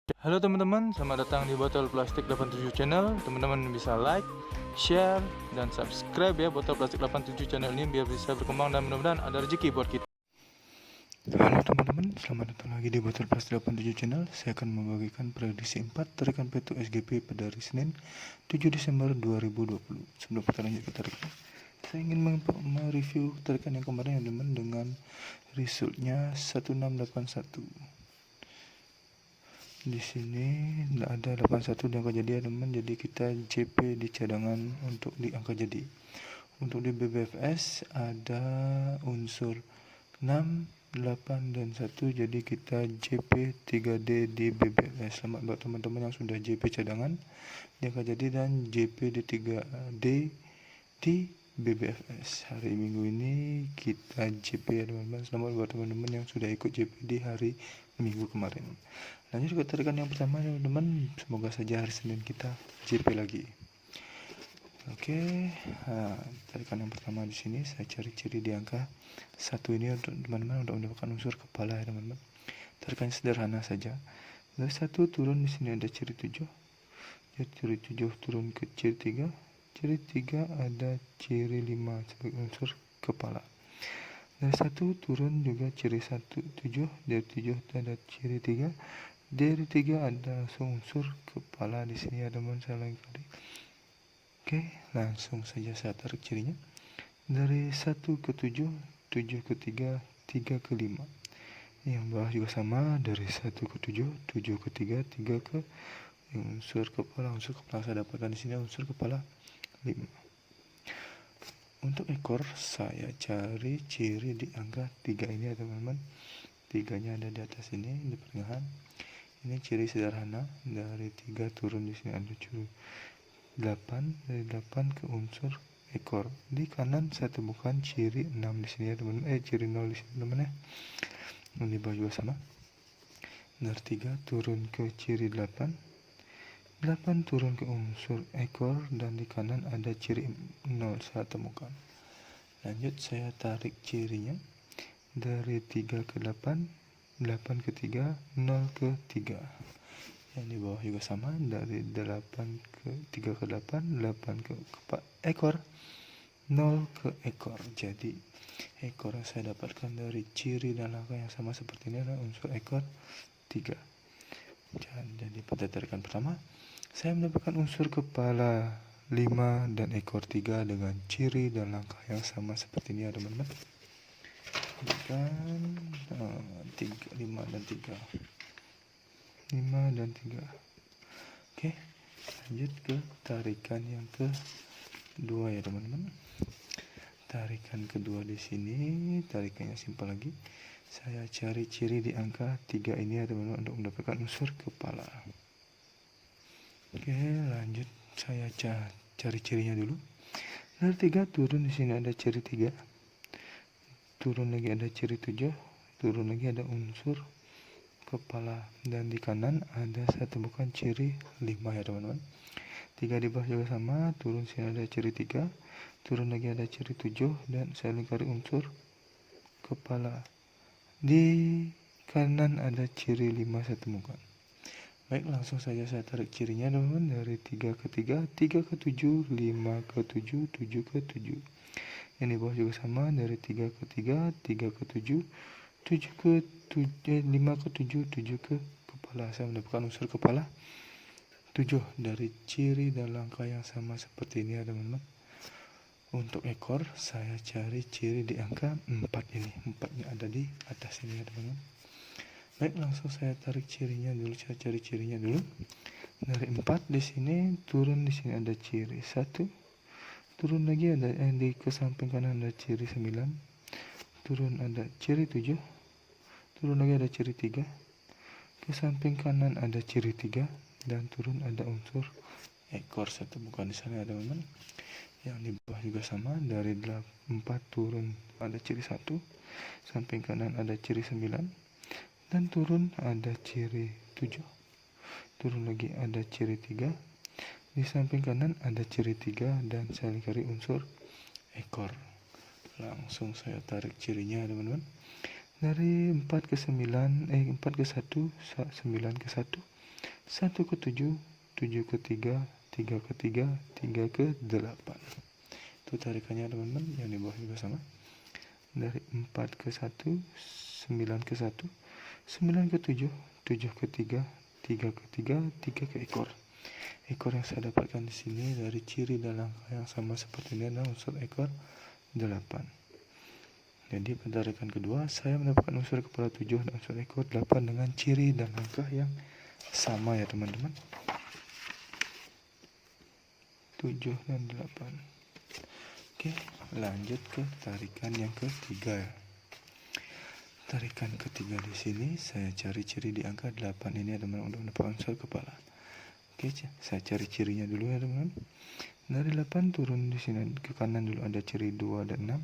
Halo teman-teman, selamat datang di Botol Plastik 87 Channel. Teman-teman bisa like, share, dan subscribe ya Botol Plastik 87 Channel ini biar bisa berkembang dan mudah-mudahan ada rezeki buat kita. Halo teman-teman, selamat datang lagi di Botol Plastik 87 Channel. Saya akan membagikan prediksi 4 tarikan P2 SGP pada hari Senin 7 Desember 2020. Sebelum kita lanjut ke tarikan, saya ingin mereview tarikan yang kemarin ya teman-teman dengan resultnya 1681. Di sini tidak ada 81 di angka jadi ya teman, jadi kita JP di cadangan untuk di angka jadi. Untuk di BBFS ada unsur 6, 8, dan 1, jadi kita JP 3D di BBFS. Selamat buat teman-teman yang sudah JP cadangan di angka jadi dan JP di 3D di BBFS. Hari Minggu ini kita JP ya teman-teman. Selamat buat teman-teman yang sudah ikut JP di hari Minggu kemarin. Lanjut ke tarikan yang pertama teman-teman, semoga saja hari Senin kita JP lagi. Oke, tarikan yang pertama di sini saya cari ciri di angka 1 ini untuk teman-teman untuk mendapatkan unsur kepala ya teman-teman. Tarikan sederhana saja. Dari 1 turun di sini ada ciri 7. Jadi ciri 7 turun ke ciri 3. Ciri 3 ada ciri 5 sebagai unsur kepala. Dari 1 turun juga ciri 1 7. Dari 7 ada ciri 3. Dari 3 ada langsung unsur kepala di sini ya teman, saya lagi kali. Oke, langsung saja saya tarik cirinya. Dari 1 ke 7, 7 ke 3, 3 ke 5. Yang bawah juga sama, dari 1 ke 7, 7 ke 3, 3 ke unsur kepala saya dapatkan di sini unsur kepala 5. Untuk ekor saya cari ciri di angka 3 ini ya teman-teman. 3-nya ada di atas ini di pertengahan. Ini ciri sederhana, dari 3 turun di sini ada ciri 8, dari 8 ke unsur ekor. Di kanan saya temukan ciri 6 di sini ya teman, ciri 0 di sini teman ya. Dan di bawah juga sama. Dari 3 turun ke ciri 8. 8 turun ke unsur ekor dan di kanan ada ciri 0 saya temukan. Lanjut saya tarik cirinya. Dari 3 ke 8, 8 ke 3, 0 ke 3. Yang di bawah juga sama, dari 8 ke 3 ke 8, 8 ke ekor, 0 ke ekor. Jadi ekor yang saya dapatkan dari ciri dan langkah yang sama seperti ini adalah unsur ekor 3. Jadi pada tarikan pertama saya mendapatkan unsur kepala 5 dan ekor 3 dengan ciri dan langkah yang sama seperti ini ya teman-teman. Kan 3, 5 dan 3, 5 dan 3. Oke, lanjut ke tarikan yang kedua ya teman-teman. Tarikan kedua di sini tarikannya simpel lagi. Saya cari ciri di angka 3 ini ya teman-teman untuk mendapatkan unsur kepala. Oke, lanjut saya cari cirinya dulu. Dari 3 turun di sini ada ciri 3. Turun lagi ada ciri 7, turun lagi ada unsur kepala, dan di kanan ada saya temukan ciri 5 ya teman-teman. 3 di bawah juga sama, turun sini ada ciri 3, turun lagi ada ciri 7 dan saya lingkari unsur kepala. Di kanan ada ciri 5 saya temukan. Baik, langsung saja saya tarik cirinya teman-teman. Dari 3 ke 3, 3 ke 7, 5 ke 7, 7 ke 7. Yang di bawah juga sama, dari 3 ke 3, 3 ke 7, 7 ke 7, 5 ke 7, 7 ke kepala. Saya mendapatkan unsur kepala 7 dari ciri dan langkah yang sama seperti ini ya teman-teman. Untuk ekor saya cari ciri di angka 4 ini. 4-nya ada di atas ini ya teman-teman. Baik, langsung saya tarik cirinya dulu. Saya cari cirinya dulu. Dari 4 di sini turun, di sini ada ciri 1. Turun lagi ada di ke samping kanan ada ciri 9. Turun ada ciri 7. Turun lagi ada ciri 3. Ke samping kanan ada ciri 3 dan turun ada unsur ekor saya temukan di sana ya teman-teman. Yang di bawah juga sama, dari 4 turun ada ciri 1. Samping kanan ada ciri 9 dan turun ada ciri 7. Turun lagi ada ciri 3. Di samping kanan ada ciri 3 dan saya lingkari unsur ekor. Langsung saya tarik cirinya teman-teman. Dari 4 ke 9, 4 ke 1, 9 ke 1, 1 ke 7, 7 ke 3, 3 ke 3, 3 ke 8. Itu tarikannya teman-teman, yang di bawah juga sama. Dari 4 ke 1, 9 ke 1, 9 ke 7, 7 ke 3, 3 ke 3, 3 ke ekor. Ekor yang saya dapatkan di sini dari ciri dan langkah yang sama seperti ini adalah unsur ekor 8. Jadi pada tarikan kedua saya mendapatkan unsur kepala 7 dan unsur ekor 8 dengan ciri dan langkah yang sama ya teman-teman. 7 dan 8. Oke, lanjut ke tarikan yang ketiga. Tarikan ketiga di sini saya cari ciri di angka 8 ini ya teman-teman untuk mendapatkan unsur kepala. Oke, saya cari cirinya dulu ya teman-teman. Dari 8 turun di sini ke kanan dulu ada ciri 2 dan 6.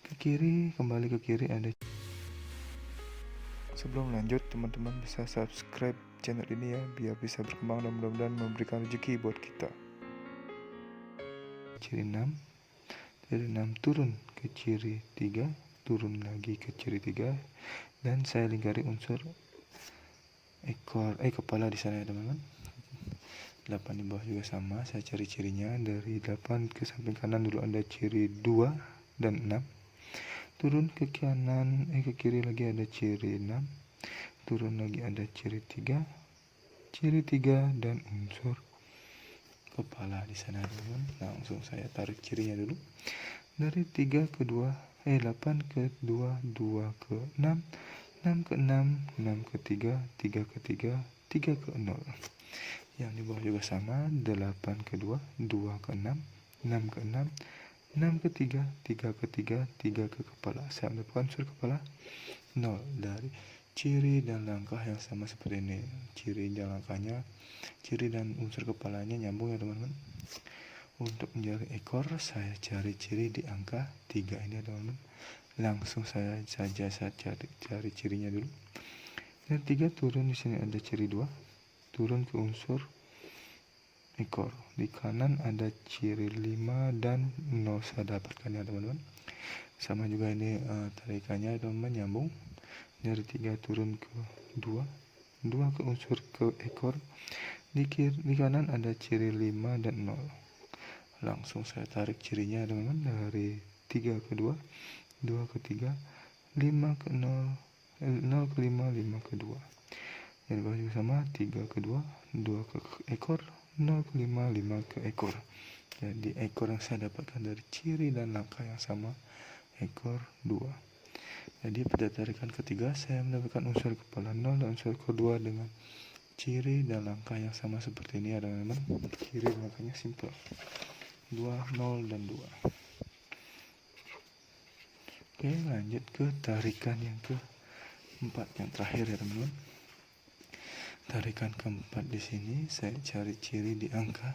Ke kiri, kembali ke kiri ada. Sebelum lanjut, teman-teman bisa subscribe channel ini ya, biar bisa berkembang dan mudah-mudahan memberikan rezeki buat kita. Ciri 6. Dari 6 turun ke ciri 3, turun lagi ke ciri 3, dan saya lingkari unsur kepala di sana ya teman-teman. 8 di bawah juga sama, saya cari cirinya. Dari 8 ke samping kanan dulu ada ciri 2 dan 6. Turun ke kanan, ke kiri lagi ada ciri 6. Turun lagi ada ciri 3. Ciri 3 dan unsur kepala di sana teman-teman. Langsung saya tarik cirinya dulu. Dari 3 ke 2, 8 ke 2, 2 ke 6, 6 ke 6, 6 ke 3, 3 ke 3, 3 ke 0. Yang di bawah juga sama, 8 ke 2, 2 ke 6, 6 ke 6, 6 ke 3, 3 ke 3, 3 ke kepala. Saya mendapatkan unsur kepala 0 dari ciri dan langkah yang sama seperti ini. Ciri dan langkahnya, ciri dan unsur kepalanya nyambung ya teman-teman. Untuk menjadi ekor saya cari ciri di angka 3 ini ya teman-teman. Langsung saya cari cirinya dulu. Dan 3 turun di sini ada ciri 2. Turun ke unsur ekor. Di kanan ada ciri 5 dan 0 saya dapatkan ya teman-teman. Sama juga ini tarikannya teman-teman nyambung. Dari 3 turun ke 2, 2 ke unsur ke ekor. Di kanan ada ciri 5 dan 0. Langsung saya tarik cirinya teman-teman. Dari 3 ke 2, 2 ke 3, 5 ke 0, 0 ke 5, 5 ke 2. Yang bawah juga sama, 3 ke 2, 2 ke ekor, 0 ke 5, 5 ke ekor. Jadi ekor yang saya dapatkan dari ciri dan langkah yang sama, ekor 2. Jadi pada tarikan ketiga saya mendapatkan unsur kepala 0 dan unsur kedua dengan ciri dan langkah yang sama seperti ini ya teman-teman. Ciri dan langkahnya simple, 2, 0 dan 2. Oke, lanjut ke tarikan yang keempat, yang terakhir ya teman-teman. Tarikan keempat di sini saya cari ciri di angka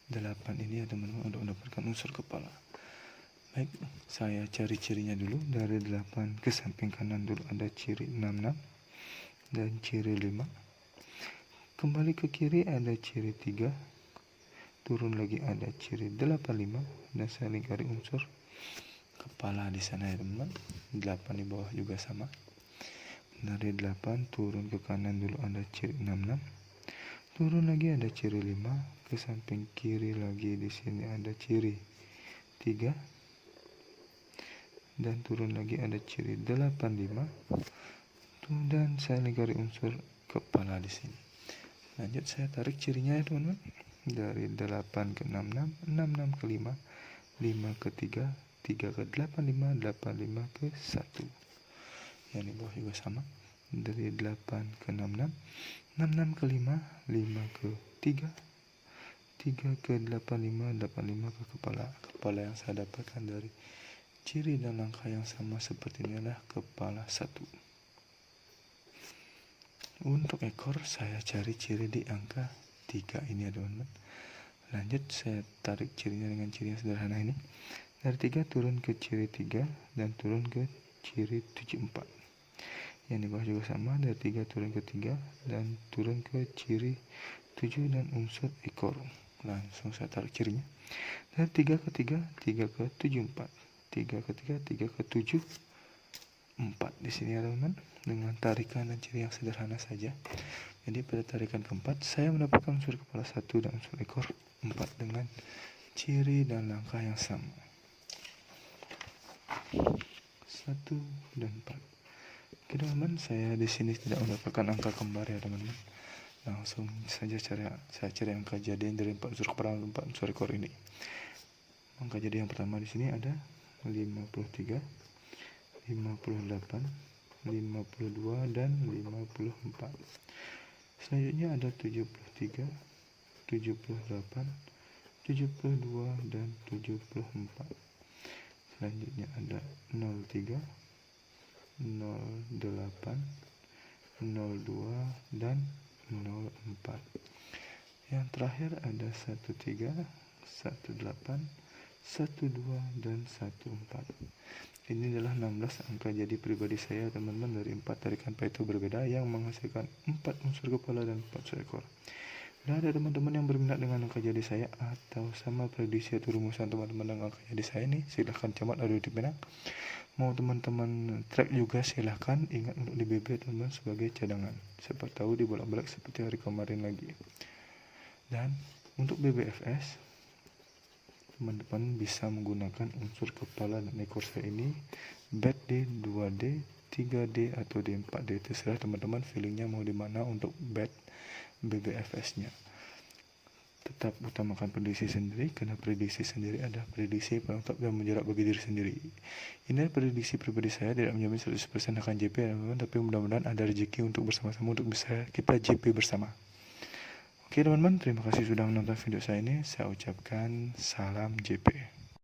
8 ini ya teman-teman untuk mendapatkan unsur kepala. Baik, saya cari cirinya dulu. Dari 8 ke samping kanan dulu ada ciri 66 dan ciri 5. Kembali ke kiri ada ciri 3. Turun lagi ada ciri 85 dan saya lingkari unsur kepala di sana ya teman-teman. 8 di bawah juga sama. Dari 8 turun ke kanan dulu ada ciri 66. Turun lagi ada ciri 5. Ke samping kiri lagi di sini ada ciri 3. Dan turun lagi ada ciri 85. Dan saya lingkari unsur kepala di sini. Lanjut saya tarik cirinya ya teman-teman. Dari 8 ke 66, 66 ke 5, 5 ke 3, 3 ke 85, 85 ke 1. Yang di bawah juga sama. Dari 8 ke 66, 66 ke 5, 5 ke 3, 3 ke 85, 85 ke kepala. Kepala yang saya dapatkan dari ciri dan langkah yang sama seperti ini adalah kepala 1. Untuk ekor saya cari ciri di angka 3 ini ya teman-teman. Lanjut saya tarik cirinya dengan ciri yang sederhana ini. Dari 3 turun ke ciri 3 dan turun ke ciri 74. Yang di bawah juga sama, dari 3 turun ke 3 dan turun ke ciri 7 dan unsur ekor. Langsung saya tarik cirinya. Dari 3 ke 3, 3 ke 74. 3 ke 3, 3 ke 7, 4 di sini ya teman-teman. Dengan tarikan dan ciri yang sederhana saja. Jadi pada tarikan keempat saya mendapatkan unsur kepala 1 dan unsur ekor 4 dengan ciri dan langkah yang sama. 1 dan 4. Oke teman-teman, saya di sini tidak mendapatkan angka kembar ya teman-teman. Langsung saja saya cari angka jadi dari 4 unsur kepala dan 4 unsur ekor ini. Angka jadi yang pertama di sini ada 53, 58, 52 dan 54. Selanjutnya ada 73, 78, 72 dan 74. Selanjutnya ada 03, 08, 02 dan 04. Yang terakhir ada 13, 18, 12 dan 14. Ini adalah 16 angka jadi pribadi saya teman-teman, dari 4 tarikan Pareto berbeda yang menghasilkan 4 unsur kepala dan 4 unsur ekor. Bila ada teman-teman yang berminat dengan angka jadi saya atau sama prediksi atau rumusan teman-teman dengan angka jadi saya ini, silahkan camat audio di Penang. Mau teman-teman track juga silahkan, ingat untuk di BB teman-teman sebagai cadangan, siapa tahu dibolak-balik seperti hari kemarin lagi. Dan untuk BBFS teman-teman bisa menggunakan unsur kepala dan ekor saya ini back D, 2D, 3D atau D4D, terserah teman-teman feelingnya mau di mana untuk bet BBFS-nya. Tetap utamakan prediksi sendiri, karena prediksi sendiri adalah prediksi pelengkap dan menjarak bagi diri sendiri. Ini prediksi pribadi saya, tidak menjamin 100% akan JP teman-teman, tapi mudah-mudahan ada rezeki untuk bersama-sama untuk bisa kita JP bersama. Oke teman-teman, terima kasih sudah menonton video saya ini. Saya ucapkan salam JP.